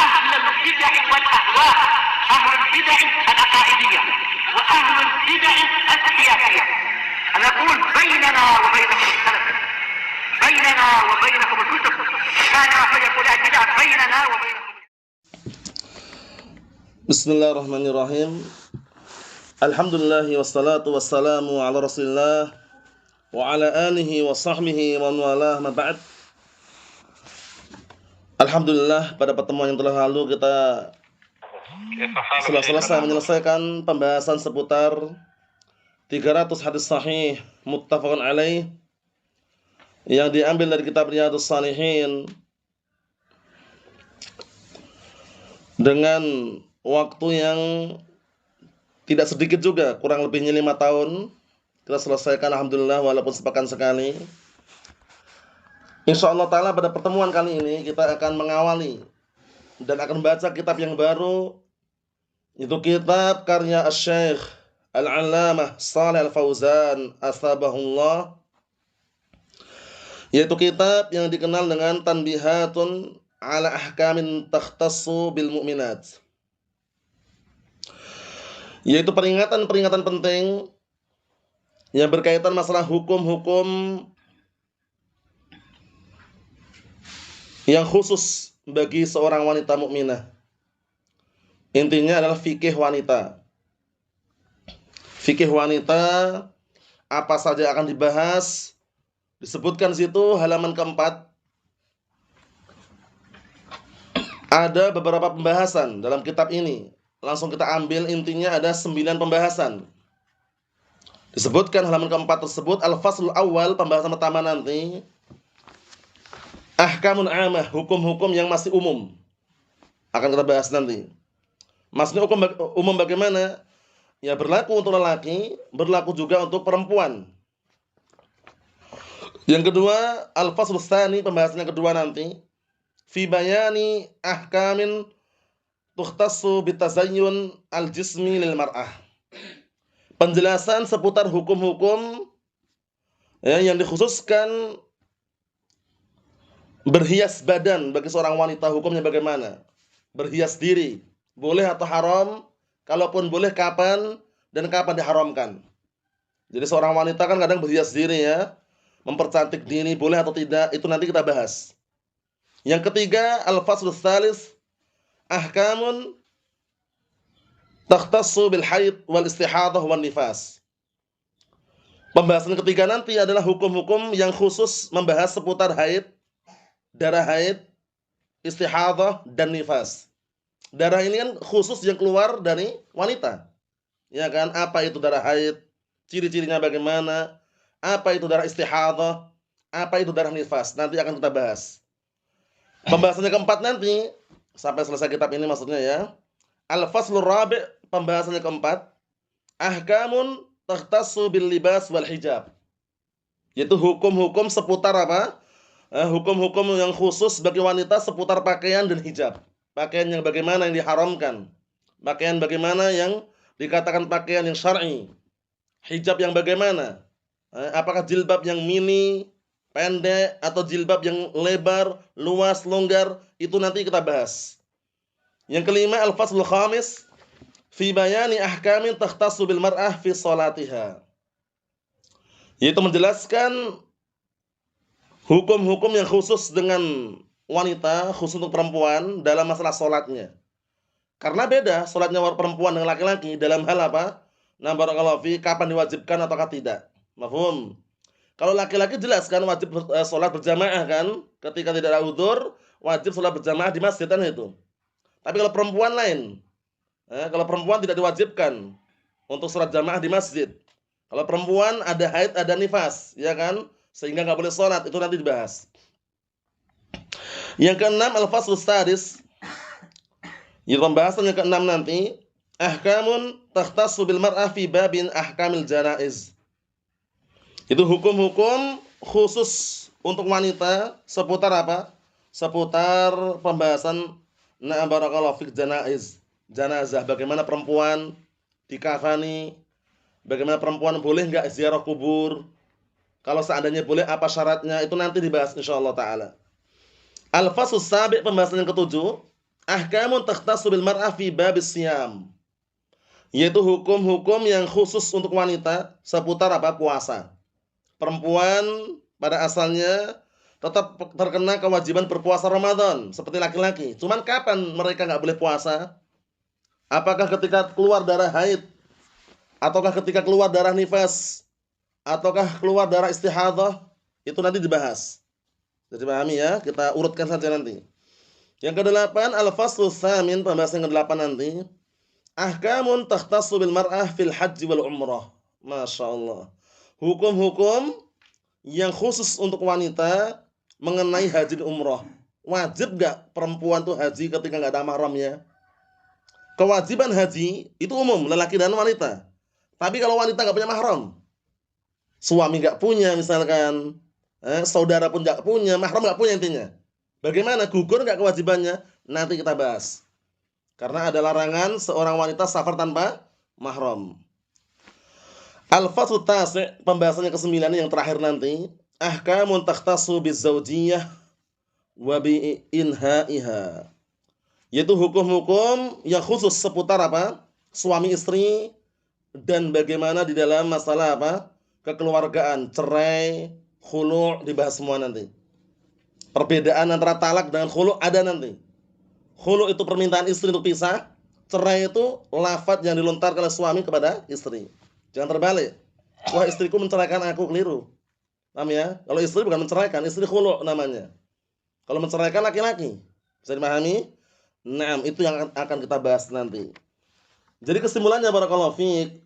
أهل البدع والأهواء، أهل البدع العقائدية وأهل البدع السياسية. أنا أقول بيننا وبينكم السلف، بيننا وبينكم الكتب، كان فيقول البدع بيننا وبينكم. Bismillahirrahmanirrahim. Alhamdulillah wassalatu wassalamu ala Rasulillah wa ala alihi wa sahbihi wa walah, ma ba'd. Alhamdulillah, pada pertemuan yang telah lalu kita telah selesai menyelesaikan pembahasan seputar 300 hadis sahih muttafaqun alaih yang diambil dari kitab Riyadhus Shalihin dengan waktu yang tidak sedikit juga, kurang lebihnya 5 tahun kita selesaikan, alhamdulillah, walaupun sepekan sekali. Insyaallah ta'ala pada pertemuan kali ini kita akan mengawali dan akan membaca kitab yang baru, itu kitab karya Asy-Syaikh Al-'Allamah Shalih Al-Fauzan Atsabahullah, yaitu kitab yang dikenal dengan Tanbihatun ala Ahkamin Takhtassu bil Mu'minat, yaitu peringatan-peringatan penting yang berkaitan masalah hukum-hukum yang khusus bagi seorang wanita mukminah. Intinya adalah fikih wanita. Fikih wanita, apa saja akan dibahas, disebutkan situ halaman keempat. Ada beberapa pembahasan dalam kitab ini. Langsung kita ambil, intinya ada 9 pembahasan. Disebutkan halaman keempat tersebut, al-faslul awal, pembahasan pertama nanti, ahkamun amah, hukum-hukum yang masih umum. Akan kita bahas nanti. Maksudnya hukum umum bagaimana? Ya, berlaku untuk lelaki, berlaku juga untuk perempuan. Yang kedua, al-faslul tsani, pembahasan yang kedua nanti, fi bayani ahkamin tukhtassu bitazayyun al-jismi lil mar'ah. Penjelasan seputar hukum-hukum yang dikhususkan berhias badan bagi seorang wanita. Hukumnya bagaimana? Berhias diri, boleh atau haram? Kalaupun boleh, kapan dan kapan diharamkan? Jadi seorang wanita kan kadang berhias diri, ya, mempercantik diri, boleh atau tidak? Itu nanti kita bahas. Yang ketiga, al-faslul tsalis, ahkamun takhtassu bil haid wal istihadah wan nifas. Pembahasan ketiga nanti adalah hukum-hukum yang khusus membahas seputar haid, darah haid, istihadah dan nifas. Darah ini kan khusus yang keluar dari wanita, ya kan? Apa itu darah haid? Ciri-cirinya bagaimana? Apa itu darah istihadah? Apa itu darah nifas? Nanti akan kita bahas. Pembahasannya keempat nanti, sampai selesai kitab ini maksudnya, ya. Al-faslur rabi', pembahasannya keempat, ahkamun takhtassu bil libas wal hijab. Yaitu hukum-hukum seputar apa? Hukum-hukum yang khusus bagi wanita seputar pakaian dan hijab. Pakaian yang bagaimana yang diharamkan? Pakaian bagaimana yang dikatakan pakaian yang syar'i? Hijab yang bagaimana? Apakah jilbab yang mini, pendek, atau jilbab yang lebar, luas, longgar? Itu nanti kita bahas. Yang kelima, al-faslul khamis, fi bayani ahkamin takhtassu bil mar'ah fi sholatiha. Yaitu menjelaskan hukum-hukum yang khusus dengan wanita, khusus untuk perempuan dalam masalah sholatnya. Karena beda sholatnya perempuan dengan laki-laki dalam hal apa? Nah, barakallahu fi, kapan diwajibkan ataukah tidak. Mafhum? Kalau laki-laki jelas kan wajib sholat berjamaah kan? Ketika tidak ada udzur, wajib sholat berjamaah di masjid kan itu. Tapi kalau perempuan lain, kalau perempuan tidak diwajibkan untuk sholat jamaah di masjid. Kalau perempuan ada haid, ada nifas, ya kan? Sehingga nggak boleh sholat, itu nanti dibahas. Yang keenam, al-faslul sadis, yaitu pembahasan yang keenam nanti, ahkamun takhtassu bil mar'ah fi babin ahkamil janaiz. Itu hukum-hukum khusus untuk wanita seputar apa? Seputar pembahasan barakallahu fik janaiz, janazah. Bagaimana perempuan dikafani? Bagaimana perempuan boleh enggak ziarah kubur? Kalau seandainya boleh, apa syaratnya? Itu nanti dibahas insyaallah taala. Al-faslus sabi', pembahasan yang ketujuh, ahkamun takhtassu bil mar'ah fi babis siyam. Yaitu hukum-hukum yang khusus untuk wanita seputar apa? Puasa. Perempuan pada asalnya tetap terkena kewajiban berpuasa Ramadan seperti laki-laki. Cuman kapan mereka nggak boleh puasa? Apakah ketika keluar darah haid, ataukah ketika keluar darah nifas, ataukah keluar darah istihadah? Itu nanti dibahas. Jadi pahami ya, kita urutkan saja nanti. Yang kedelapan, al-faslu tsamin, pembahasan yang kedelapan nanti. Ahkamun takhtassu bil mar'ah fil haji wal umrah. Masya Allah. Hukum-hukum yang khusus untuk wanita mengenai haji dan umrah. Wajib gak perempuan tuh haji ketika gak ada mahramnya? Kewajiban haji itu umum, lelaki dan wanita. Tapi kalau wanita gak punya mahram, suami gak punya misalkan, saudara pun gak punya, mahram gak punya intinya. Bagaimana? Gugur gak kewajibannya? Nanti kita bahas. Karena ada larangan seorang wanita safar tanpa mahram. Al-faslu tasi', pembahasannya ke-9 yang terakhir nanti. Ahkamun takhtassu bizaujiyah wa bi inhaiha. Yaitu hukum-hukum yang khusus seputar apa? Suami istri dan bagaimana di dalam masalah apa? Kekeluargaan, cerai, khulu' dibahas semua nanti. Perbedaan antara talak dengan khulu' ada nanti. Khulu' itu permintaan istri untuk pisah, cerai itu lafadz yang dilontarkan oleh suami kepada istri. Jangan terbalik. Wah, istriku menceraikan aku, keliru. Paham ya? Kalau istri bukan menceraikan, istri khulu' namanya. Kalau menceraikan laki-laki. Bisa dipahami? Nah, itu yang akan kita bahas nanti. Jadi kesimpulannya barakallahu fiik,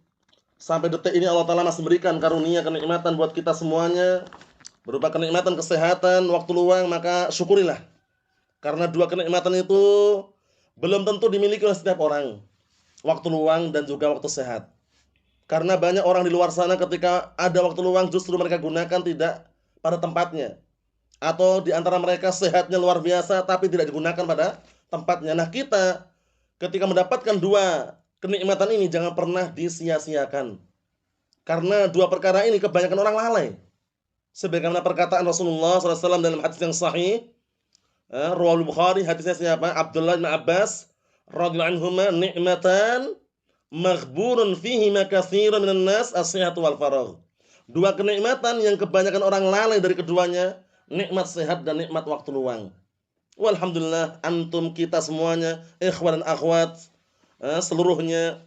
sampai detik ini Allah Ta'ala masih memberikan karunia kenikmatan buat kita semuanya, berupa kenikmatan kesehatan, waktu luang, maka syukurilah. Karena dua kenikmatan itu belum tentu dimiliki oleh setiap orang. Waktu luang dan juga waktu sehat. Karena banyak orang di luar sana ketika ada waktu luang justru mereka gunakan tidak pada tempatnya. Atau di antara mereka sehatnya luar biasa tapi tidak digunakan pada tempatnya. Nah, kita ketika mendapatkan dua kenikmatan ini jangan pernah disia-siakan. Karena dua perkara ini kebanyakan orang lalai. Sebagaimana perkataan Rasulullah SAW dalam hadis yang sahih, Rawahul Bukhari, hadisnya siapa? Abdullah bin Abbas radhiyallahu anhuma, ni'matan maghburun fihi ma katsirun minan nas as-sihhatu wal faragh. Dua kenikmatan yang kebanyakan orang lalai dari keduanya, nikmat sehat dan nikmat waktu luang. Walhamdulillah antum kita semuanya, ikhwan dan akhwat, seluruhnya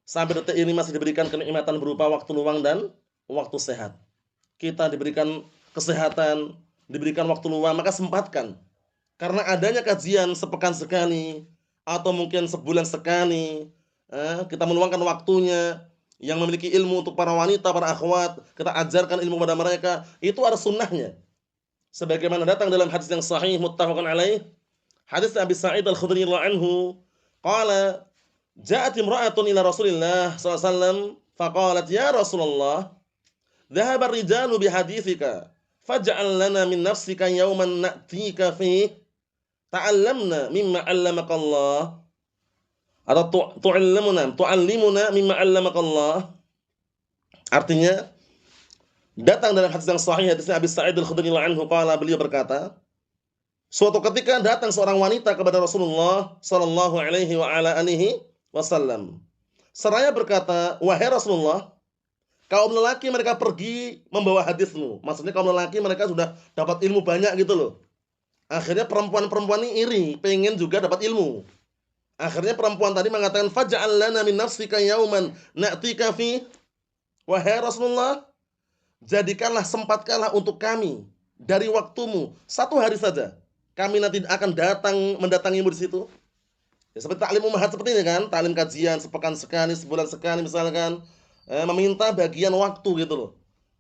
sampai detik ini masih diberikan kenikmatan berupa waktu luang dan waktu sehat. Kita diberikan kesehatan, diberikan waktu luang, maka sempatkan. Karena adanya kajian sepekan sekali atau mungkin sebulan sekali, kita meluangkan waktunya yang memiliki ilmu untuk para wanita, para akhwat, kita ajarkan ilmu kepada mereka, itu ada sunnahnya. Sebagaimana datang dalam hadis yang sahih muttafaqun alaih, hadis Abi Sa'id Al-Khudri radhiyallahu anhu, qala ja'at imra'atun ila Rasulillah sallallahu alaihi wasallam faqalat ya Rasulullah, dhahaba ar-rijalu bihaditsika faj'al lana min nafsika yawman na'tika fihi ta'allamna mimma 'allamakallah atau tu'allimuna mimma 'allamakallah. Artinya datang dalam hadis yang sahih, hadisnya Abi Sa'id Al-Khudri radhiyallahu anhu, qala, beliau berkata, suatu ketika datang seorang wanita kepada Rasulullah sallallahu alaihi wa ala alihi wasallam. Seraya berkata, wahai Rasulullah, kaum lelaki mereka pergi membawa hadismu. Maksudnya kaum lelaki mereka sudah dapat ilmu banyak gitu loh. Akhirnya perempuan-perempuan ini iri, pengen juga dapat ilmu. Akhirnya perempuan tadi mengatakan, faj'al lana min nafsika yauman na'tika fi. Wahai Rasulullah, jadikanlah, sempatkanlah untuk kami dari waktumu satu hari saja. Kami nanti akan mendatangimu di situ. Ya, seperti taklim ummahat seperti ini kan, taklim kajian sepekan sekali, sebulan sekali misalkan, meminta bagian waktu gitu loh.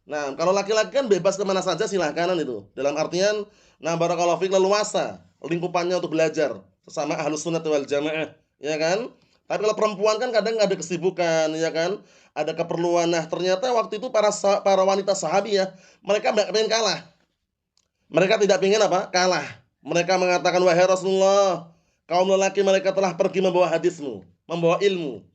Nah, kalau laki-laki kan bebas kemana saja silahkan itu. Dalam artian, nah barakallahu fiik, leluasa lingkupannya untuk belajar sesama ahlus sunnah wal jamaah, ya kan? Tapi kalau perempuan kan kadang ada kesibukan, ya kan? Ada keperluan. Nah, ternyata waktu itu para wanita sahabiah, mereka tidak ingin kalah. Mereka tidak ingin apa? Kalah. Mereka mengatakan, wahai Rasulullah, kaum lelaki mereka telah pergi membawa hadismu, membawa ilmu.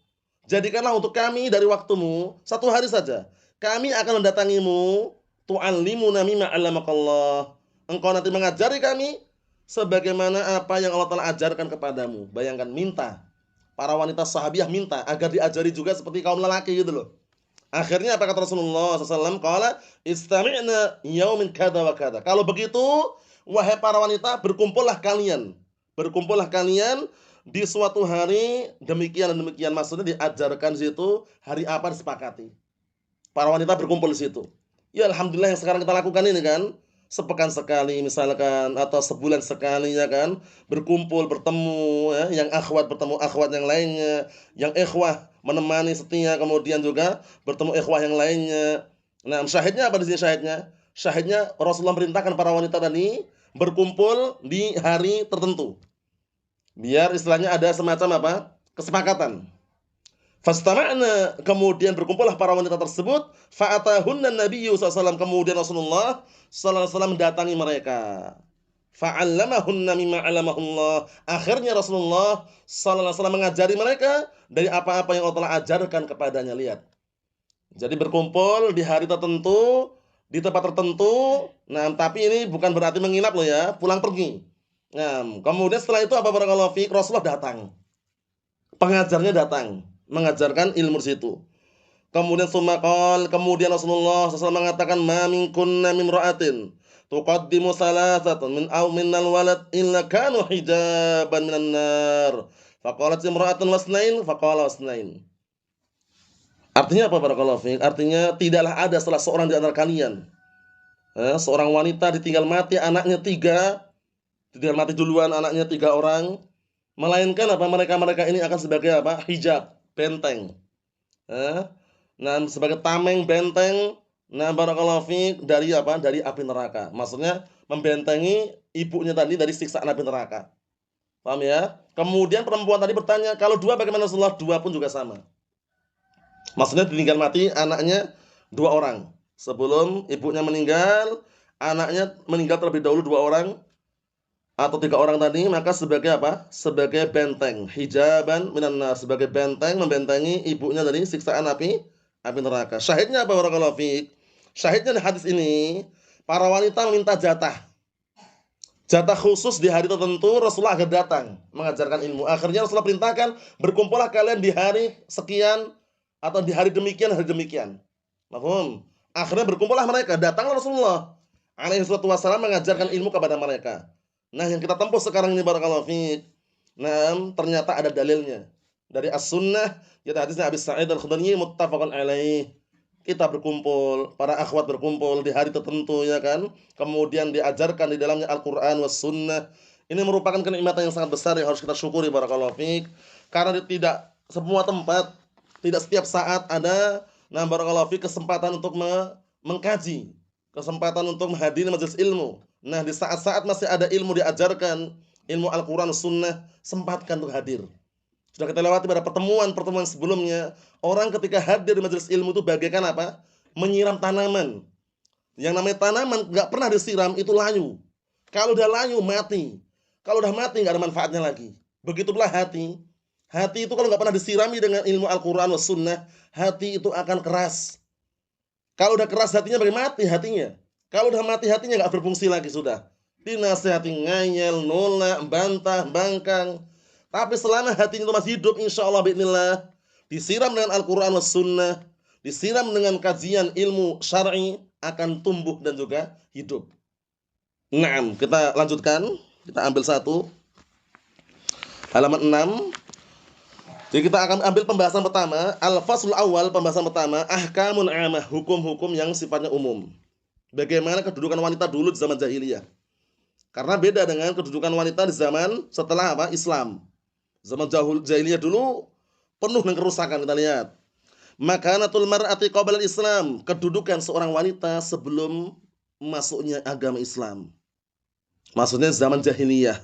Jadikanlah untuk kami dari waktumu satu hari saja. Kami akan mendatangimu, tu'allimuna mimma 'allamakallah. Engkau nanti mengajari kami sebagaimana apa yang Allah Ta'ala ajarkan kepadamu. Bayangkan, minta. Para wanita sahabiah minta agar diajari juga seperti kaum lelaki gitu loh. Akhirnya apa kata Rasulullah SAW? Qala istami'na yaumin kada wa kada. Kalau begitu, wahai para wanita, berkumpullah kalian. Berkumpullah kalian di suatu hari demikian dan demikian. Maksudnya diajarkan di situ hari apa disepakati. Para wanita berkumpul di situ. Ya alhamdulillah yang sekarang kita lakukan ini kan, sepekan sekali misalkan atau sebulan sekali ya kan, berkumpul bertemu ya, yang akhwat bertemu akhwat yang lainnya, yang ikhwah menemani setia, kemudian juga bertemu ikhwah yang lainnya. Nah, syahidnya apa di sini syahidnya? Syahidnya Rasulullah perintahkan para wanita tadi berkumpul di hari tertentu. Biar istilahnya ada semacam apa? Kesepakatan. Fastama'na, kemudian berkumpullah para wanita tersebut, fa'atahunna nabiyyu sallallahu, kemudian Rasulullah sallallahu alaihi wasallam mendatangi mereka. Fa'allamahunna mimma 'allamahullah. Akhirnya Rasulullah sallallahu alaihi wasallam mengajari mereka dari apa-apa yang Allah telah ajarkan kepadanya. Lihat. Jadi berkumpul di hari tertentu, di tempat tertentu. Nah, tapi ini bukan berarti menginap loh ya, pulang pergi. Nah, kemudian setelah itu apa barakallahu fiik, Rasulullah datang. Pengajarnya datang mengajarkan ilmu di situ. Kemudian kemudian Rasulullah SAW mengatakan, ma minkunna min ra'atin tuqaddimu salasatan min aw minnal walad illa kanu hijaban minan nar. Faqalat imra'atun wasnain, faqala wasnain. Artinya apa barakallahu fiik? Artinya tidaklah ada salah seorang di antara kalian, seorang wanita ditinggal mati anaknya 3, ditinggal mati duluan anaknya 3 orang, melainkan apa, mereka ini akan sebagai apa? Hijab, benteng. Nah, sebagai tameng benteng, nah barakallahu fiik, dari apa? Dari api neraka. Maksudnya membentengi ibunya tadi dari siksaan api neraka. Paham ya? Kemudian perempuan tadi bertanya, kalau 2 bagaimana Rasulullah? 2 pun juga sama. Maksudnya ditinggal mati anaknya 2 orang. Sebelum ibunya meninggal, anaknya meninggal terlebih dahulu 2 orang atau 3 orang tadi, maka sebagai apa? Sebagai benteng, hijaban minan nar, sebagai benteng membentengi ibunya dari siksaan api neraka. Syahidnya apa barakallahu fiik? Syahidnya di hadis ini, para wanita meminta jatah. Jatah khusus di hari tertentu Rasulullah agar datang mengajarkan ilmu. Akhirnya Rasulullah perintahkan, berkumpullah kalian di hari sekian atau di hari demikian, hari demikian. Paham? Akhirnya berkumpullah mereka, datanglah Rasulullah alaihi wasallam mengajarkan ilmu kepada mereka. Nah, yang kita tempuh sekarang ini barakallahu fiik. Nah, ternyata ada dalilnya. Dari As-Sunnah, yaitu hadisnya Abi Sa'id Al-Khudri muttafaqun alaih. Kita berkumpul, para akhwat berkumpul di hari tertentu ya kan. Kemudian diajarkan di dalamnya Al-Qur'an was Sunnah. Ini merupakan kenikmatan yang sangat besar yang harus kita syukuri barakallahu fiik. Karena tidak semua tempat, tidak setiap saat ada barakallahu fiik kesempatan untuk mengkaji, kesempatan untuk menghadiri majelis ilmu. Nah, di saat-saat masih ada ilmu diajarkan, ilmu Al-Quran, Sunnah, sempatkan untuk hadir. Sudah kita lewati pada pertemuan sebelumnya, orang ketika hadir di majelis ilmu itu bagaikan apa? Menyiram tanaman. Yang namanya tanaman nggak pernah disiram itu layu. Kalau udah layu mati. Kalau udah mati nggak ada manfaatnya lagi. Begitulah hati. Hati itu kalau nggak pernah disirami dengan ilmu Al-Quran, Sunnah, hati itu akan keras. Kalau udah keras hatinya bagaimana? Mati hatinya. Kalau udah mati hatinya nggak berfungsi lagi sudah. Dinasihati ngayel, nolak, bantah, bangkang. Tapi selama hatinya itu masih hidup, insya Allah bi'nillah, disiram dengan Al-Quran was Sunnah, disiram dengan kajian ilmu syar'i, akan tumbuh dan juga hidup. Naam, kita lanjutkan. Kita ambil satu. Halaman 6. Jadi kita akan ambil pembahasan pertama. Al-Faslul Awal, pembahasan pertama. Ahkamun amah, hukum-hukum yang sifatnya umum. Bagaimana kedudukan wanita dulu di zaman jahiliyah. Karena beda dengan kedudukan wanita di zaman setelah apa? Islam. Zaman jahiliyah dulu penuh dengan kerusakan, kita lihat. Makanatul mar'ati qabla al-Islam, kedudukan seorang wanita sebelum masuknya agama Islam. Maksudnya zaman jahiliyah.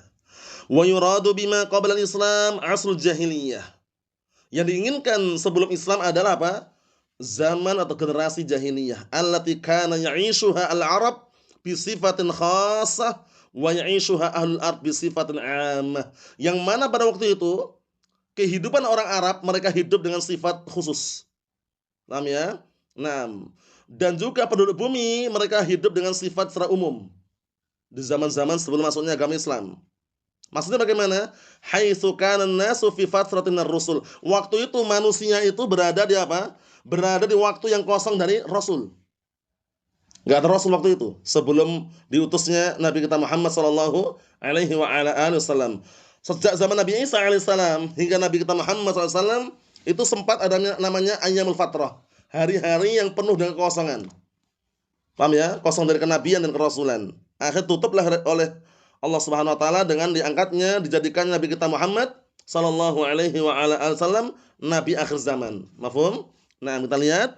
Wa yuradu bima qabla al-Islam asrul jahiliyah. Yang diinginkan sebelum Islam adalah apa? Zaman atau generasi jahiliyah. Allati kana ya'ishuha al-Arab bi sifatin khassah wa ya'ishuha ahlul ard bi sifatin 'ammah. Yang mana pada waktu itu kehidupan orang Arab, mereka hidup dengan sifat khusus. Paham ya? Nah, dan juga penduduk bumi mereka hidup dengan sifat secara umum. di zaman-zaman sebelum masuknya agama Islam. Maksudnya bagaimana? Haitsu kana an-nasu fi fatratin ar-rusul. Waktu itu manusia itu berada di apa? Berada di waktu yang kosong dari Rasul. Enggak ada Rasul waktu itu sebelum diutusnya Nabi kita Muhammad sallallahu alaihi wa ala alihi wasallam. Sejak zaman Nabi Isa alaihissalam hingga Nabi kita Muhammad sallallahu alaihi wasallam itu sempat ada namanya ayyamul fatrah, hari-hari yang penuh dengan kekosongan. Paham ya? Kosong dari kenabian dan kerasulan. Akhir tutuplah oleh Allah Subhanahu wa taala dengan diangkatnya, dijadikan Nabi kita Muhammad sallallahu alaihi wa ala alihi wasallam nabi akhir zaman. Mafhum? Nah, kita lihat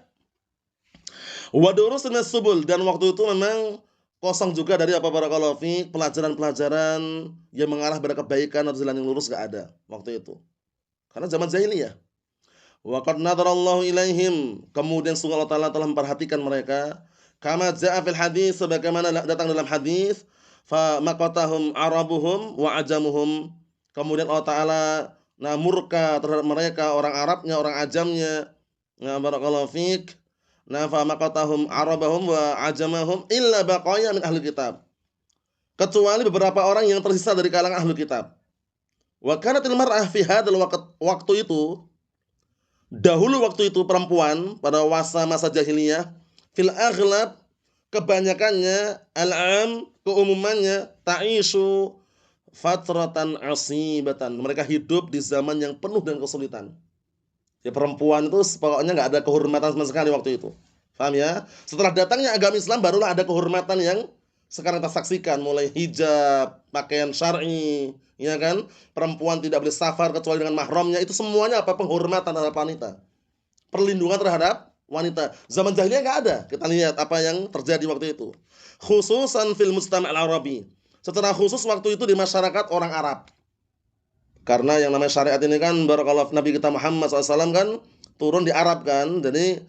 wa durusun subul, dan waktu itu memang kosong juga dari apa barakallahu fi pelajaran-pelajaran yang mengarah pada kebaikan atau jalan yang lurus enggak ada waktu itu. Karena zaman jahiliyah. Wa qad nadarallahu ilaihim, kemudian sungguh Allah taala telah memperhatikan mereka. Kama jaa fil hadis, sebagaimana datang dalam hadis, fa maqatahum arabuhum wa ajamuhum, kemudian Allah taala murka terhadap mereka, orang Arabnya, orang ajamnya. Nah, barakallahu fik. Nah, fa maqatahum arabahum wa ajamahum illa baqaya min ahli kitab, kecuali beberapa orang yang tersisa dari kalangan ahli kitab. Wa kanatil mar'ah fi hadzal waktu itu, dahulu waktu itu perempuan pada masa jahiliyah, fil aghlab, kebanyakannya, al-am, keumumannya, ta'isu fatratan asibatan, mereka hidup di zaman yang penuh dengan kesulitan. Ya, perempuan itu pokoknya nggak ada kehormatan sama sekali waktu itu. Paham ya? Setelah datangnya agama Islam barulah ada kehormatan yang sekarang kita saksikan, mulai hijab, pakaian syar'i, ya kan? Perempuan tidak boleh safar kecuali dengan mahramnya, itu semuanya apa? Penghormatan terhadap wanita. Perlindungan terhadap wanita. Zaman jahiliyah nggak ada. Kita lihat apa yang terjadi waktu itu. Khususan fil mustama' al-arabi. Secara khusus waktu itu di masyarakat orang Arab. Karena yang namanya syariat ini kan barakallahu Nabi kita Muhammad SAW kan turun di Arab kan. Jadi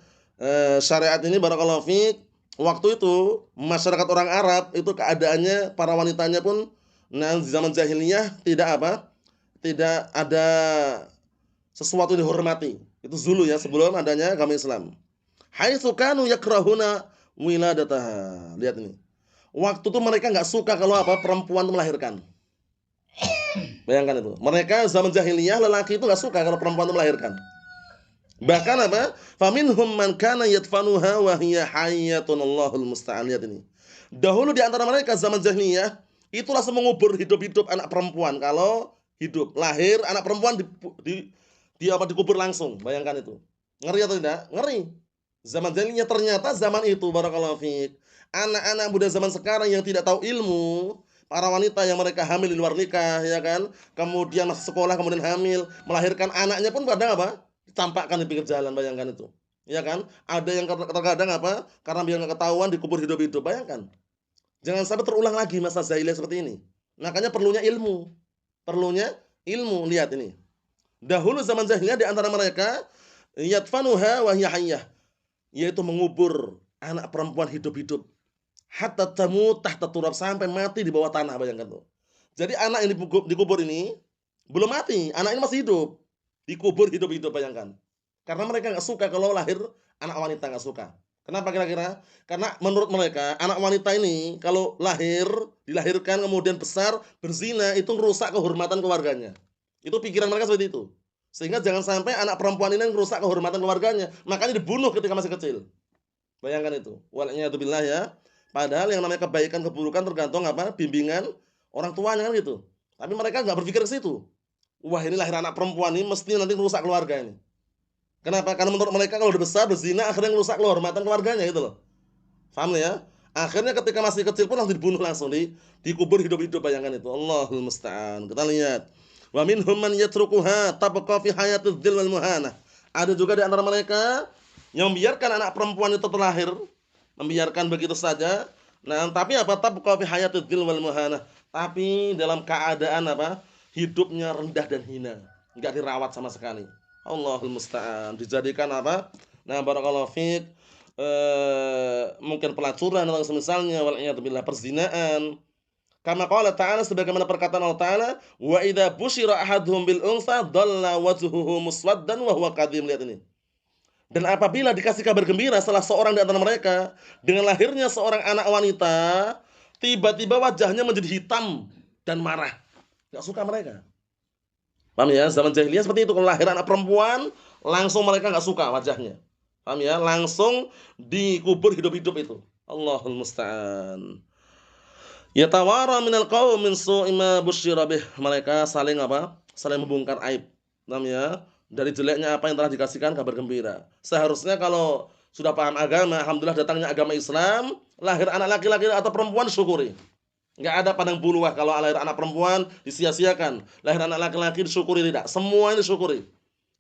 syariat ini barakallahu fiik, waktu itu masyarakat orang Arab itu keadaannya para wanitanya pun di zaman jahiliyah tidak apa? Tidak ada sesuatu yang dihormati. Itu dulu ya, sebelum adanya agama Islam. Haitsu kanu yakrahuna wiladataha. Lihat ini. Waktu itu mereka enggak suka kalau apa? Perempuan itu melahirkan. Bayangkan itu. Mereka zaman jahiliyah lelaki itu enggak suka kalau perempuan itu melahirkan. Bahkan apa? Faminhum man kana yadfanuha wa hiya hayyatun, Allahul musta'an. Lihat ini. Dahulu di antara mereka zaman jahiliyah itu langsung mengubur hidup-hidup anak perempuan. Kalau hidup lahir anak perempuan dikubur langsung. Bayangkan itu. Ngeri atau tidak? Ngeri. Zaman jahiliyah, ternyata zaman itu barakallahu fiik, anak-anak muda zaman sekarang yang tidak tahu ilmu, para wanita yang mereka hamil di luar nikah, ya kan? Kemudian masuk sekolah, kemudian hamil, melahirkan anaknya pun pada apa? Ditampakkan di pinggir jalan, bayangkan itu. Ya kan? Ada yang terkadang apa? Karena biar enggak ketahuan dikubur hidup-hidup, bayangkan. Jangan sampai terulang lagi masa jahiliyah seperti ini. Makanya perlunya ilmu. Perlunya ilmu. Lihat ini. Dahulu zaman jahiliyah di antara mereka yadfanuha wa hiya hayyah, yaitu mengubur anak perempuan hidup-hidup. Hatta tamut tahta turab, sampai mati di bawah tanah, bayangkan tuh. Jadi anak yang dikubur ini belum mati, anak ini masih hidup. Dikubur hidup-hidup, bayangkan. Karena mereka enggak suka kalau lahir anak wanita, enggak suka. Kenapa kira-kira? Karena menurut mereka anak wanita ini kalau dilahirkan kemudian besar berzina, itu merusak kehormatan keluarganya. Itu pikiran mereka seperti itu. Sehingga jangan sampai anak perempuan ini merusak kehormatan keluarganya, makanya dibunuh ketika masih kecil. Bayangkan itu. Wal'iyadzubillah ya. Padahal yang namanya kebaikan keburukan tergantung apa? Bimbingan orang tuanya kan gitu. Tapi mereka enggak berpikir ke situ. Wah, ini lahir anak perempuan ini mesti nanti merusak keluarga ini. Kenapa? Karena menurut mereka kalau udah besar berzina akhirnya merusak kehormatan keluarganya gitu loh. Paham ya? Akhirnya ketika masih kecil pun langsung dibunuh, langsung dikubur hidup-hidup, bayangkan itu. Allahul musta'an. Kita lihat. Wa minhum man yatrukuha tabqa fi hayatiz dhil wal muhanah. Ada juga di antara mereka yang membiarkan anak perempuan itu terlahir, membiarkan begitu saja. Nah, tapi apa? Tabqa fi hayatiz dhil wal muhanah. Tapi dalam keadaan apa? Hidupnya rendah dan hina, enggak dirawat sama sekali. Allahul musta'an. Dijadikan apa? Nah, barakallahu fiik, mungkin pelacuran atau semisalnya, wal'iyadzubillah, perzinaan. Kama qala ta'ala, sebagaimana perkataan Allah Ta'ala, wa idza busyira ahaduhum bil unsa dhalla wajhuhu muswaddan wa huwa kadhim. Lihat ini. Dan apabila dikasih kabar gembira salah seorang di antara mereka dengan lahirnya seorang anak wanita, tiba-tiba wajahnya menjadi hitam dan marah. Nggak suka mereka. Paham ya? Zaman jahiliyah seperti itu. Kalau lahir anak perempuan, langsung mereka nggak suka wajahnya. Paham ya? Langsung dikubur hidup-hidup itu. Allahul musta'an. Yatawara minal qaum min su'i ma busyira bih. Mereka saling apa? Saling membongkar aib. Paham ya? Dari jeleknya apa yang telah dikasihkan kabar gembira. Seharusnya kalau sudah paham agama, alhamdulillah datangnya agama Islam, lahir anak laki-laki atau perempuan syukuri. Enggak ada pandang bulu wah kalau lahir anak perempuan disia-siakan, lahir anak laki-laki disyukuri tidak. Semua ini disyukuri.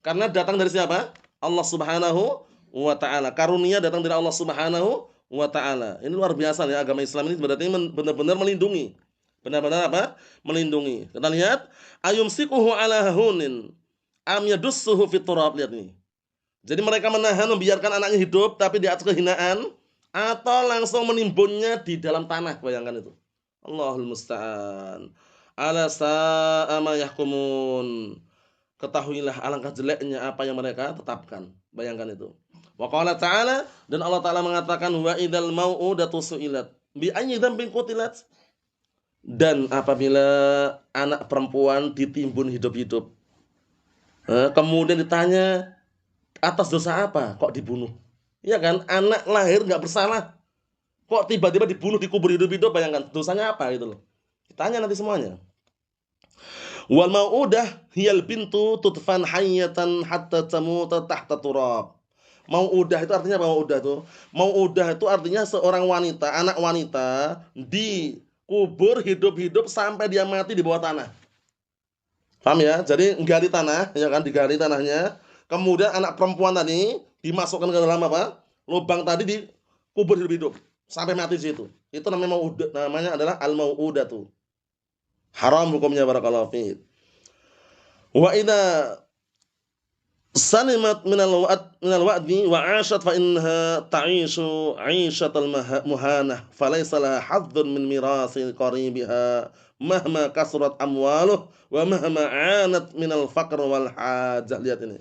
Karena datang dari siapa? Allah Subhanahu wa taala. Karunia datang dari Allah Subhanahu wa taala. Ini luar biasa ya, agama Islam ini berarti benar-benar melindungi. Benar-benar apa? Melindungi. Kita lihat ayumsikuhu ala hunin am yadussuhu fit turab. Lihat nih. Jadi mereka menahan membiarkan anaknya hidup tapi di atas kehinaan atau langsung menimbunnya di dalam tanah. Bayangkan itu. Allahul musta'an. Ala sa'a ma yahkumun. Ketahuilah alangkah jeleknya apa yang mereka tetapkan. Bayangkan itu. Wa qala ta'ala, dan Allah Ta'ala mengatakan wa idzal mau'udatu su'ilat bi ayyi dzambin qutilat. Dan apabila anak perempuan ditimbun hidup-hidup, kemudian ditanya atas dosa apa kok dibunuh? Iya kan? Anak lahir nggak bersalah. Kok tiba-tiba dibunuh, dikubur hidup-hidup, bayangkan dosanya apa gitu loh. Ditanya nanti semuanya. Wal mau'udah hiyal bintu tutfan hayyatan hatta tamuta tahta turab. Mau'udah itu artinya apa mau'udah itu? Mau'udah itu artinya seorang wanita, anak wanita dikubur hidup-hidup sampai dia mati di bawah tanah. Paham ya? Jadi gali tanah, ya kan, digali tanahnya. Kemudian anak perempuan tadi dimasukkan ke dalam apa? Lubang tadi dikubur hidup-hidup sampai mati di situ. Itu namanya mau'udah, namanya adalah al-mau'udatu. Haram hukumnya barakallahu fiik. Wa idza salimat minal wa'di wa 'ashat fa innaha ta'ishu 'ishatal muhanah falaysa laha haddun min mirasi qaribiha mahma kasrat amwaluh wa mahma 'anat minal faqr wal hajah. Lihat ini.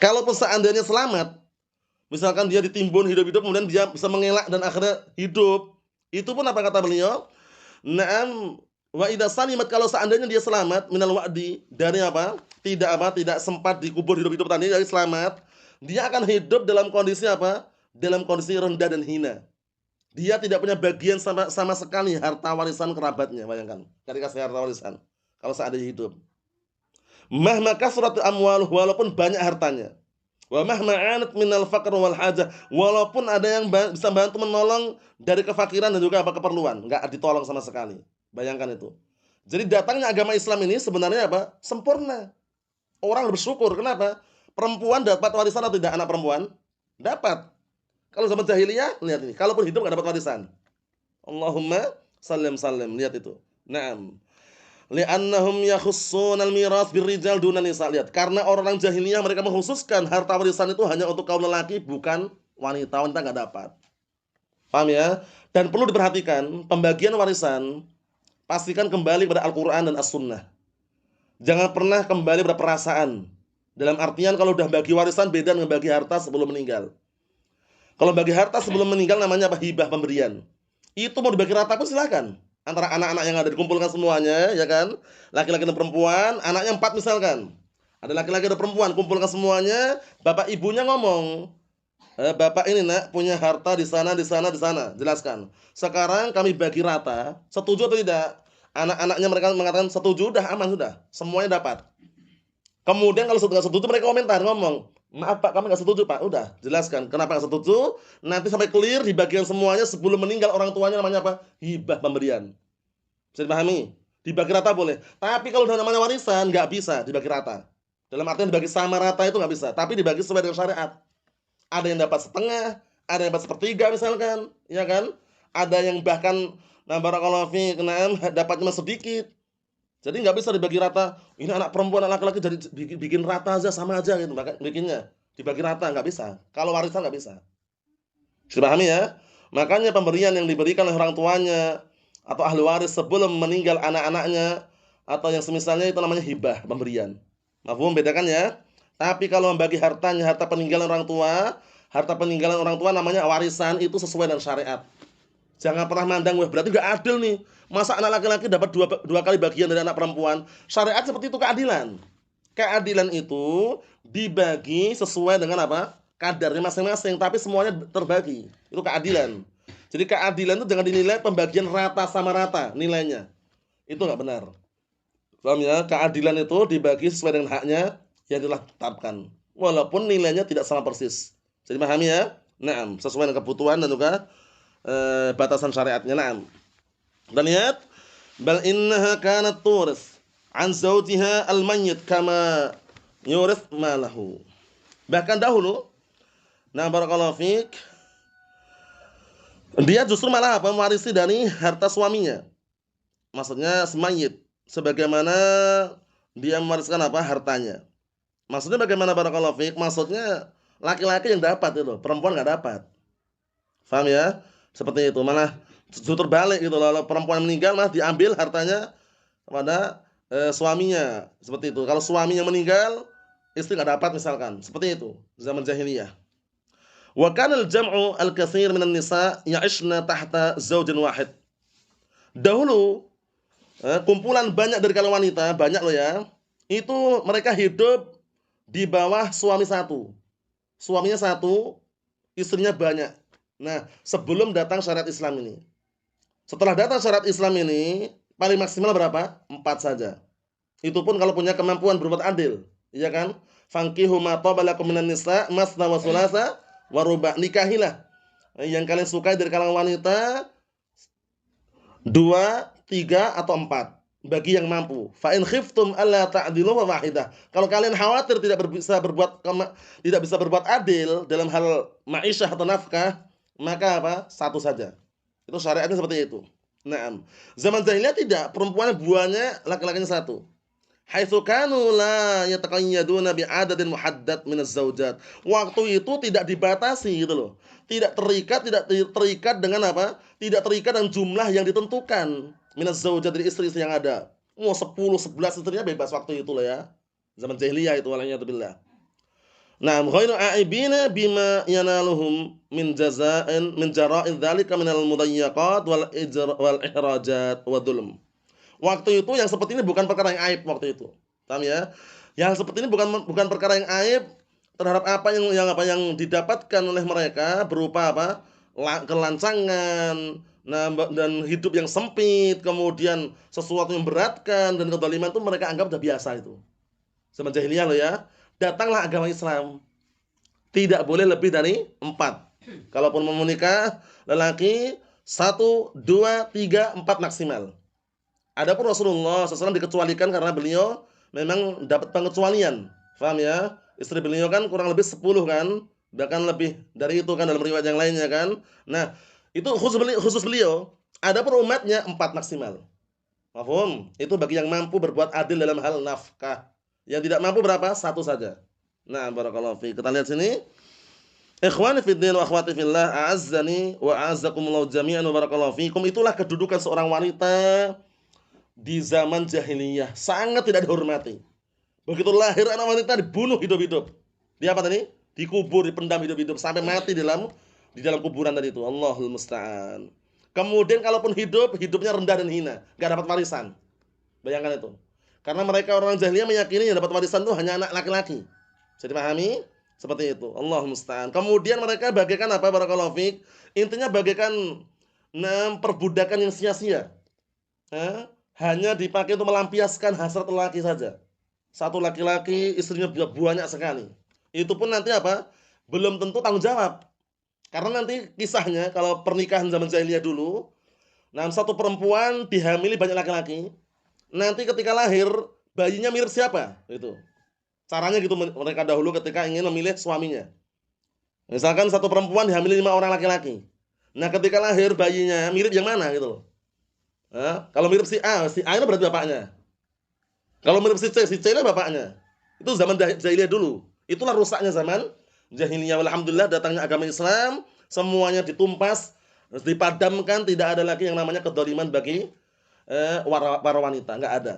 Kalaupun seandainya selamat, misalkan dia ditimbun hidup-hidup kemudian dia bisa mengelak dan akhirnya hidup, itu pun apa kata beliau? Na'am wa idza salimat, kalau seandainya dia selamat minal wa'di, dari apa? Tidak sempat dikubur hidup-hidup tadi, dari selamat, dia akan hidup dalam kondisi apa? Dalam kondisi rendah dan hina. Dia tidak punya bagian sama sekali harta warisan kerabatnya, bayangkan. Enggak dikasih harta warisan kalau seandainya hidup. Mahma kasrat amwal, walaupun banyak hartanya. Wa mahma 'anat minal faqr wal hajah, walaupun ada yang bisa bantu menolong dari kefakiran dan juga apa keperluan, enggak ditolong sama sekali. Bayangkan itu. Jadi datangnya agama Islam ini sebenarnya apa? Sempurna. Orang bersyukur. Kenapa? Perempuan dapat warisan atau tidak, anak perempuan? Dapat. Kalau zaman jahiliyah, lihat ini. Kalaupun hidup enggak dapat warisan. Allahumma sallim. Lihat itu. Naam. Li'annahum yakhussunal miras birrijal dunan nisa. Lihat, karena orang jahiliyah mereka mengkhususkan harta warisan itu hanya untuk kaum lelaki, bukan wanita. Wanita enggak dapat. Paham ya? Dan perlu diperhatikan, pembagian warisan pastikan kembali pada Al-Qur'an dan As-Sunnah. Jangan pernah kembali pada perasaan. Dalam artian kalau udah bagi warisan beda dengan bagi harta sebelum meninggal. Kalau bagi harta sebelum meninggal namanya apa? Hibah, pemberian. Itu mau dibagi rata pun silakan. Antara anak-anak yang ada dikumpulkan semuanya, ya kan? Laki-laki dan perempuan, anaknya 4 misalkan. Ada laki-laki dan perempuan, kumpulkan semuanya, bapak ibunya ngomong, bapak ini nak punya harta di sana. Jelaskan. Sekarang kami bagi rata, setuju atau tidak? Anak-anaknya mereka mengatakan setuju, udah aman sudah, semuanya dapat. Kemudian kalau sudah setuju mereka komentar, ngomong, maaf pak, kami nggak setuju pak. Udah, jelaskan kenapa nggak setuju. Nanti sampai clear di bagian semuanya sebelum meninggal orang tuanya, namanya apa? Hibah, pemberian. Bisa dipahami? Dibagi rata boleh. Tapi kalau namanya warisan nggak bisa dibagi rata. Dalam artian dibagi sama rata itu nggak bisa. Tapi dibagi sesuai dengan syariat. Ada yang dapat setengah, ada yang dapat sepertiga misalkan, ya kan? Ada yang bahkan barakallahu fi dapat cuma sedikit. Jadi nggak bisa dibagi rata. Ini anak perempuan, anak laki-laki jadi bikin rata aja, sama aja gitu. Bikinnya dibagi rata nggak bisa. Kalau warisan nggak bisa. Sudah pahami ya? Makanya pemberian yang diberikan oleh orang tuanya atau ahli waris sebelum meninggal anak-anaknya atau yang semisalnya itu namanya hibah, pemberian. Mafhum, bedakan ya. Tapi kalau membagi hartanya, harta peninggalan orang tua namanya warisan, itu sesuai dengan syariat. Jangan pernah mandang, wah berarti nggak adil nih. Masa anak laki-laki dapat dua kali bagian dari anak perempuan? Syariat seperti itu keadilan. Keadilan itu dibagi sesuai dengan apa? Kadarnya masing-masing, tapi semuanya terbagi. Itu keadilan. Jadi keadilan itu jangan dinilai pembagian rata sama rata nilainya. Itu nggak benar. Paham ya? Keadilan itu dibagi sesuai dengan haknya yang telah ditetapkan. Walaupun nilainya tidak sama persis. Jadi pahami ya? Nah, sesuai dengan kebutuhan dan juga batasan syariatnya. Naam. Dan lihat, bal innaha kanat turis an zawjiha al-mayyit kama yuris malahu. Bahkan dahulu, nah barakallahu fiik, dia justru malah apa? Mewarisi dari harta suaminya. Maksudnya semayit, sebagaimana dia mewariskan apa? Hartanya. Maksudnya bagaimana barakallahu fiik? Maksudnya laki-laki yang dapat itu, perempuan nggak dapat. Paham ya? Seperti itu, malah justru terbalik gitu loh. Kalau perempuan meninggal malah diambil hartanya kepada suaminya. Seperti itu. Kalau suaminya meninggal, istri nggak dapat misalkan. Seperti itu zaman jahiliyah. Wa kana al-jam'u al-katsir minan nisa ya'ishna tahta zaujin wahid. Dahulu kumpulan banyak dari kalangan wanita, banyak loh ya. Itu mereka hidup di bawah suami satu. Suaminya satu, istrinya banyak. Nah, sebelum datang syariat Islam ini. Setelah datang syariat Islam ini, paling maksimal berapa? 4 saja. Itu pun kalau punya kemampuan berbuat adil, iya kan? Fankihu ma taba lakum minan nisa masna wa thulatha wa ruba'. Nikahilah yang kalian sukai dari kalangan wanita 2, 3 atau 4 bagi yang mampu. Fa in khiftum alla ta'dilu fa wahidah. Kalau kalian khawatir tidak bisa berbuat adil dalam hal ma'isyah atau nafkah, maka apa? Satu saja. Itu syariatnya seperti itu. Naam. Zaman jahiliyah tidak, perempuan buahnya, laki-lakinya satu. Haitsu kanu la yataqayyaduna bi'adadin muhaddad min az-zawjat. Waktu itu tidak dibatasi gitu loh. Tidak terikat dengan apa? Tidak terikat dengan jumlah yang ditentukan min az-zawjat dari istri-istri yang ada. Mau 10, 11 istrinya bebas waktu itu loh ya. Zaman jahiliyah itu walanya billah. Nah, ghairu a'ibina bima yanaluhum min jaza'in min jara'in dzalika minal mudayyaqat wal ihrajat wa dzulm. Waktu itu yang seperti ini bukan perkara yang aib waktu itu. Paham ya? Yang seperti ini bukan perkara yang aib terhadap apa yang didapatkan oleh mereka berupa apa? Kelancangan, nah, dan hidup yang sempit, kemudian sesuatu yang memberatkan dan kezaliman itu mereka anggap sudah biasa itu. Zaman jahiliyah loh ya. Datanglah agama Islam. Tidak boleh lebih dari 4. Kalaupun mau menikah, lelaki 1, 2, 3, 4 maksimal. Adapun Rasulullah SAW dikecualikan karena beliau memang dapat pengecualian. Paham ya? Istri beliau kan kurang lebih 10 kan? Bahkan lebih dari itu kan dalam riwayat yang lainnya kan? Nah, itu khusus beliau. Adapun umatnya 4 maksimal. Paham? Itu bagi yang mampu berbuat adil dalam hal nafkah. Yang tidak mampu berapa? 1 saja. Nah, barakallahu fi. Kita lihat sini. Ikhwani fid din wa akhwati fillah, a'azzani wa a'azzakumullah jami'an wa barakallahu fikum. Itulah kedudukan seorang wanita di zaman jahiliyah. Sangat tidak dihormati. Begitu lahir anak wanita dibunuh hidup-hidup. Di apa tadi? Dikubur, dipendam hidup-hidup sampai mati di dalam kuburan tadi itu. Allahul musta'an. Kemudian kalaupun hidupnya rendah dan hina, enggak dapat warisan. Bayangkan itu. Karena mereka orang jahiliyah meyakini yang dapat warisan itu hanya anak laki-laki. Jadi pahami? Seperti itu. Allahumma musta'an. Kemudian mereka bagaikan apa? Barakallahu fiik. Intinya bagaikan perbudakan yang sia-sia. Hanya dipakai untuk melampiaskan hasrat lelaki saja. Satu laki-laki, istrinya banyak sekali. Itu pun nanti apa? Belum tentu tanggung jawab. Karena nanti kisahnya kalau pernikahan zaman jahiliyah dulu, satu perempuan dihamili banyak laki-laki. Nanti ketika lahir, bayinya mirip siapa? Itu. Caranya gitu mereka dahulu ketika ingin memilih suaminya. Misalkan satu perempuan dihamili 5 orang laki-laki. Nah, ketika lahir bayinya mirip yang mana gitu loh. Kalau mirip si A itu berarti bapaknya. Kalau mirip si C itu bapaknya. Itu zaman jahiliyah dulu. Itulah rusaknya zaman jahiliyah. Alhamdulillah datangnya agama Islam, semuanya ditumpas, dipadamkan, tidak ada lagi yang namanya kedzaliman bagi para wanita, enggak ada.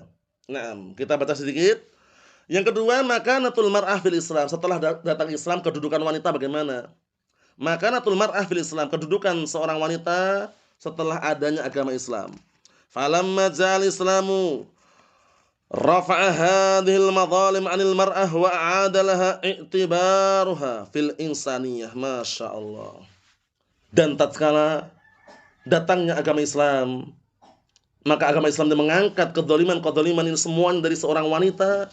Nah, kita baca sedikit. Yang kedua, makanatul mar'ah fil Islam. Setelah datang Islam, kedudukan wanita bagaimana? Makanatul mar'ah fil Islam, kedudukan seorang wanita setelah adanya agama Islam. Falamma ja'al Islamu rafa'a hadhil madzalim 'anil mar'ah wa a'ada laha i'tibaruha fil insaniyah. Masya Allah. Dan tatkala datangnya agama Islam, maka agama Islam mengangkat kedzaliman ini semuanya dari seorang wanita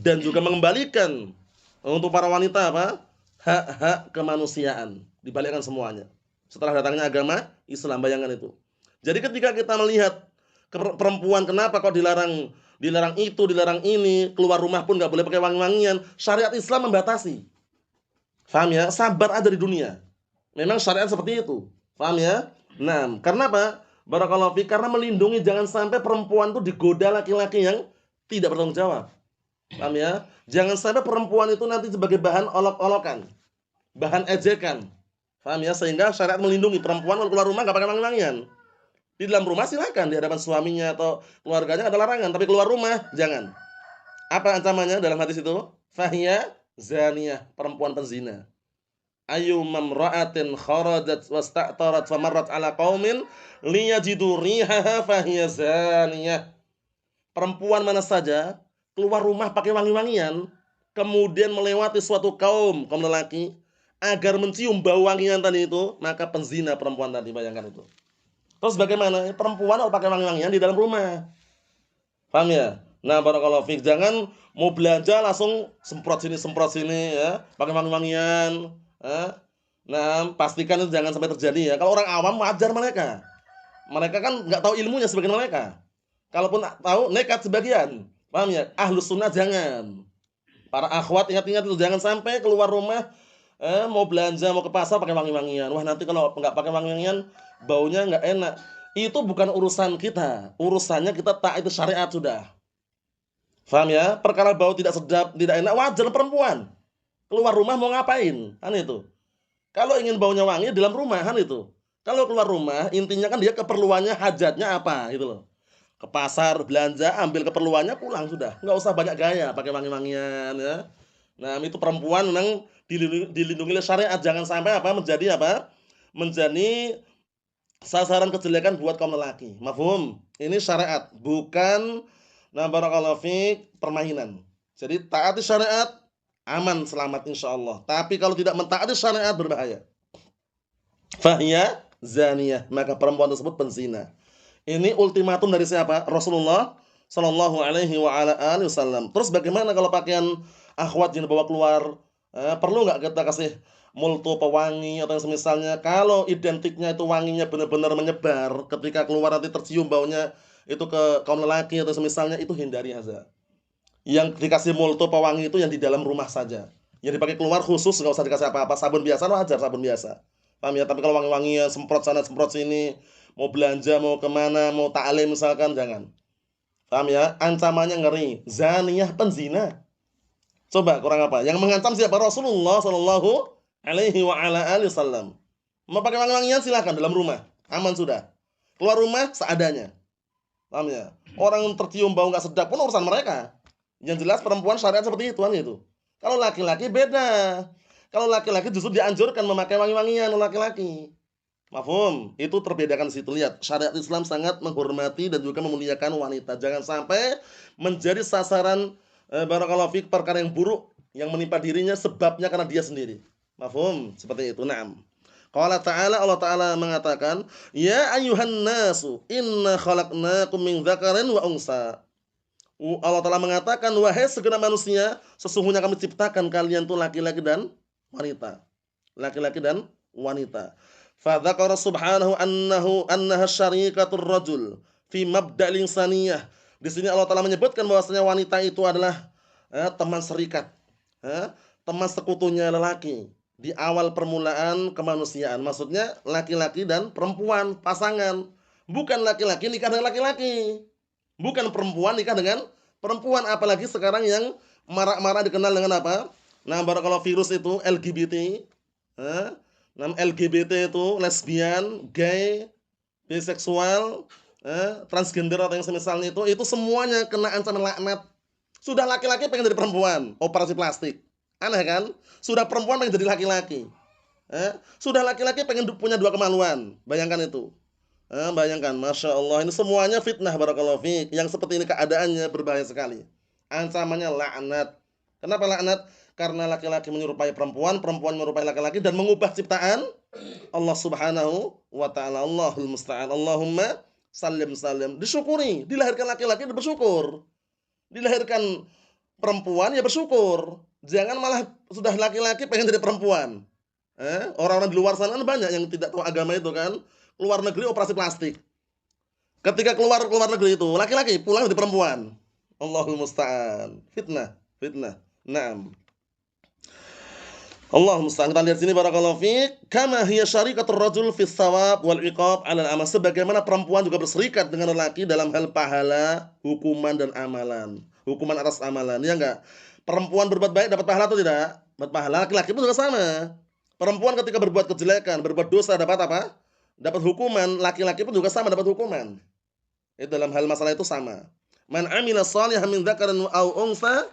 dan juga mengembalikan untuk para wanita apa? Hak-hak kemanusiaan, dibalikkan semuanya. Setelah datangnya agama Islam, bayangkan itu. Jadi ketika kita melihat perempuan kenapa kok dilarang itu, dilarang ini, keluar rumah pun nggak boleh pakai wangi-wangian, syariat Islam membatasi. Paham ya? Sabar aja di dunia. Memang syariat seperti itu. Paham ya? Nah, karena apa? Barakallahu fi, karena melindungi jangan sampai perempuan itu digoda laki-laki yang tidak bertanggung jawab. Paham ya? Jangan sampai perempuan itu nanti sebagai bahan olok-olokan, bahan ejekan. Paham ya? Sehingga syariat melindungi perempuan kalau keluar rumah enggak pakai wangi-wangian. Di dalam rumah silakan, di hadapan suaminya atau keluarganya ada larangan, tapi keluar rumah jangan. Apa ancamannya dalam hadis itu? Fahiya zaniyah, perempuan penzina. Ayu mamra'atin kharajat wasta'tarat famarrat ala qaumin liyajidu rihaha fahiya zaniyah. Perempuan mana saja keluar rumah pakai wangi-wangian, kemudian melewati suatu kaum lelaki agar mencium bau wangian tadi itu, maka penzina perempuan tadi, bayangkan itu. Terus bagaimana? Perempuan kalau pakai wangi-wangian di dalam rumah. Paham ya? Nah, barakallahu fiik, jangan mau belanja langsung semprot sini ya, pakai wangi-wangian. Nah, pastikan itu jangan sampai terjadi ya. Kalau orang awam wajar mereka. Mereka kan nggak tahu ilmunya sebagian mereka. Kalaupun tahu nekat sebagian. Paham ya? Ahlus sunnah jangan. Para akhwat ingat-ingat itu, jangan sampai keluar rumah mau belanja, mau ke pasar pakai wangi-wangian. Wah, nanti kalau nggak pakai wangi-wangian baunya nggak enak. Itu bukan urusan kita. Urusannya kita taat syariat sudah. Paham ya? Perkara bau tidak sedap, tidak enak, wajar perempuan. Keluar rumah mau ngapain? Kan itu. Kalau ingin baunya wangi dalam rumah kan itu. Kalau keluar rumah intinya kan dia keperluannya, hajatnya apa gitu loh. Ke pasar belanja, ambil keperluannya, pulang sudah. Nggak usah banyak gaya pakai wangi-wangian ya. Nah, itu perempuan memang dilindungi oleh syariat, jangan sampai apa menjadi sasaran kejelekan buat kaum lelaki. Mafhum? Ini syariat, bukan barakallahu fiik permainan. Jadi taati syariat, aman selamat insyaallah. Tapi kalau tidak mentaati syariat berbahaya. Fahiya zaniyah, maka perempuan tersebut penzina. Ini ultimatum dari siapa? Rasulullah sallallahu alaihi wa ala alihi wasallam. Terus bagaimana kalau pakaian akhwat yang dibawa keluar? Perlu nggak kita kasih multo pewangi atau yang semisalnya? Kalau identiknya itu wanginya benar-benar menyebar, ketika keluar nanti tercium baunya itu ke kaum lelaki atau semisalnya, itu hindari aja. Yang dikasih multo pewangi itu yang di dalam rumah saja. Yang dipakai keluar khusus nggak usah dikasih apa-apa. Sabun biasa wajar, sabun biasa. Paham ya? Tapi kalau wangi-wangian semprot sana semprot sini, mau belanja, mau kemana, mau ta'lim misalkan, jangan. Paham ya? Ancamannya ngeri. Zaniyah, penzina. Coba kurang apa? Yang mengancam siapa? Rasulullah sallallahu alaihi wa ala alihi wasallam. Mau pakai wangi-wangian silakan dalam rumah. Aman sudah. Keluar rumah seadanya. Paham ya? Orang tercium bau nggak sedap pun urusan mereka. Yang jelas perempuan syariat seperti itu kan gitu. Kalau laki-laki beda. Kalau laki-laki justru dianjurkan memakai wangi-wangian laki-laki. Mafhum? Itu terbedakan di situ. Lihat, syariat Islam sangat menghormati dan juga memuliakan wanita. Jangan sampai menjadi sasaran barakallahu fiik perkara yang buruk yang menimpa dirinya sebabnya karena dia sendiri. Mafhum? Seperti itu. Naam. Qala ta'ala, Allah Ta'ala mengatakan, "Ya ayyuhan nasu, inna khalaqnakum min dzakarin wa unsa." Allah Ta'ala mengatakan, wahai segenap manusia, sesungguhnya kami ciptakan kalian tuh laki-laki dan wanita. Laki-laki dan wanita. Fa dzakara subhanahu annaha syarikatur rajul fi mabda'il insaniyah. Di sini Allah Ta'ala menyebutkan bahwasanya wanita itu adalah teman serikat, teman sekutunya lelaki di awal permulaan kemanusiaan. Maksudnya laki-laki dan perempuan, pasangan. Bukan laki-laki nikah dengan laki-laki. Bukan perempuan nikah dengan perempuan, apalagi sekarang yang marak-marak dikenal dengan apa? Nah, barakallahu virus itu LGBT. LGBT itu lesbian, gay, biseksual, transgender atau yang semisalnya itu semuanya kena ancaman laknat. Sudah laki-laki pengen jadi perempuan, operasi plastik. Aneh kan? Sudah perempuan pengen jadi laki-laki. Sudah laki-laki pengen punya dua kemaluan. Bayangkan itu. Bayangkan, Masya Allah, ini semuanya fitnah barakallahu fiik. Yang seperti ini keadaannya berbahaya sekali. Ancamannya laknat. Kenapa laknat? Karena laki-laki menyerupai perempuan, perempuan menyerupai laki-laki dan mengubah ciptaan Allah Subhanahu wa taala. Allahul musta'an. Allahumma sallim sallim. Disyukuri, dilahirkan laki-laki bersyukur. Dilahirkan perempuan ya bersyukur. Jangan malah sudah laki-laki pengen jadi perempuan. Orang-orang di luar sana kan banyak yang tidak tahu agama itu kan. Keluar negeri operasi plastik. Ketika keluar negeri itu laki-laki, pulang jadi perempuan. Allahul musta'an. Fitnah, fitnah. Naam. Allahul musta'an. Kita lihat sini barakallahu fiik, kama hiya syarikatur rajul fis shawab wal iqab 'alal amal. Sebagaimana perempuan juga berserikat dengan lelaki dalam hal pahala, hukuman dan amalan. Hukuman atas amalan, ya enggak? Perempuan berbuat baik dapat pahala atau tidak? Dapat pahala. Laki-laki pun juga sama. Perempuan ketika berbuat kejelekan, berbuat dosa dapat apa? Dapat hukuman. Laki-laki pun juga sama dapat hukuman. Itu dalam hal masalah itu sama. Man 'amila shalihan min dzakarin aw unsa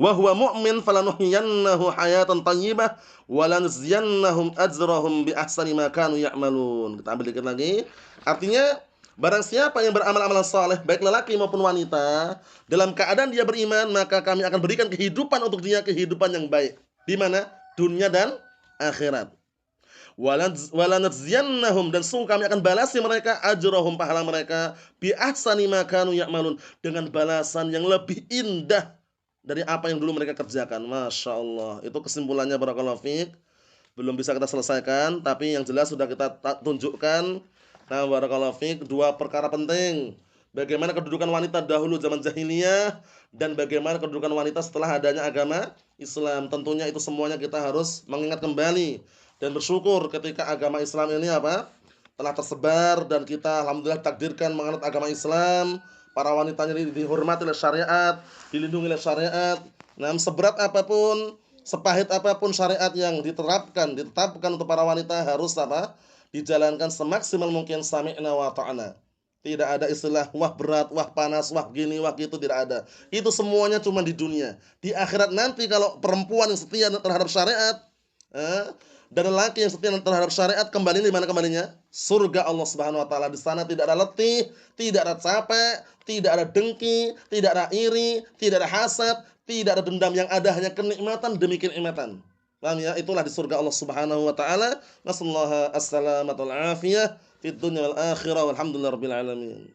wa huwa mu'min falanuhyiyannahu hayatan thayyibah wa lanajziyannahum ajrahum bi ahsani ma kanu ya'malun. Kita ambil dikit lagi. Artinya barang siapa yang beramal amalan saleh baik lelaki maupun wanita dalam keadaan dia beriman, maka kami akan berikan kehidupan untuk dia, kehidupan yang baik. Di mana? Dunia dan akhirat. Walanajziyannahum, dan sungguh kami akan balasi mereka ajrahum, pahala mereka, bi ahsani ma kanu ya'malun, dengan balasan yang lebih indah dari apa yang dulu mereka kerjakan. Masya Allah. Itu kesimpulannya barakallahu fiik. Belum bisa kita selesaikan, tapi yang jelas sudah kita tunjukkan. Nah barakallahu fiik, dua perkara penting. Bagaimana kedudukan wanita dahulu zaman jahiliyah dan bagaimana kedudukan wanita setelah adanya agama Islam. Tentunya itu semuanya kita harus mengingat kembali dan bersyukur ketika agama Islam ini telah tersebar dan kita alhamdulillah takdirkan menganut agama Islam. Para wanitanya dihormati oleh syariat, dilindungi oleh syariat. Nah, seberat apapun, sepahit apapun syariat yang ditetapkan untuk para wanita harus dijalankan semaksimal mungkin, sami'na wa ta'na. Tidak ada istilah wah berat, wah panas, wah gini, wah gitu, tidak ada. Itu semuanya cuma di dunia. Di akhirat nanti kalau perempuan yang setia terhadap syariat, dan lelaki yang setia terhadap syariat, kembali di mana kembalinya? Surga Allah Subhanahu wa taala. Di sana tidak ada letih, tidak ada capek, tidak ada dengki, tidak ada iri, tidak ada hasad, tidak ada dendam, yang ada hanya kenikmatan demi kenikmatan. Paham ya? Itulah di surga Allah Subhanahu wa taala. Nasallahu as-salamata wal afiyah fid dunya wal akhirah walhamdulillahirabbil alamin.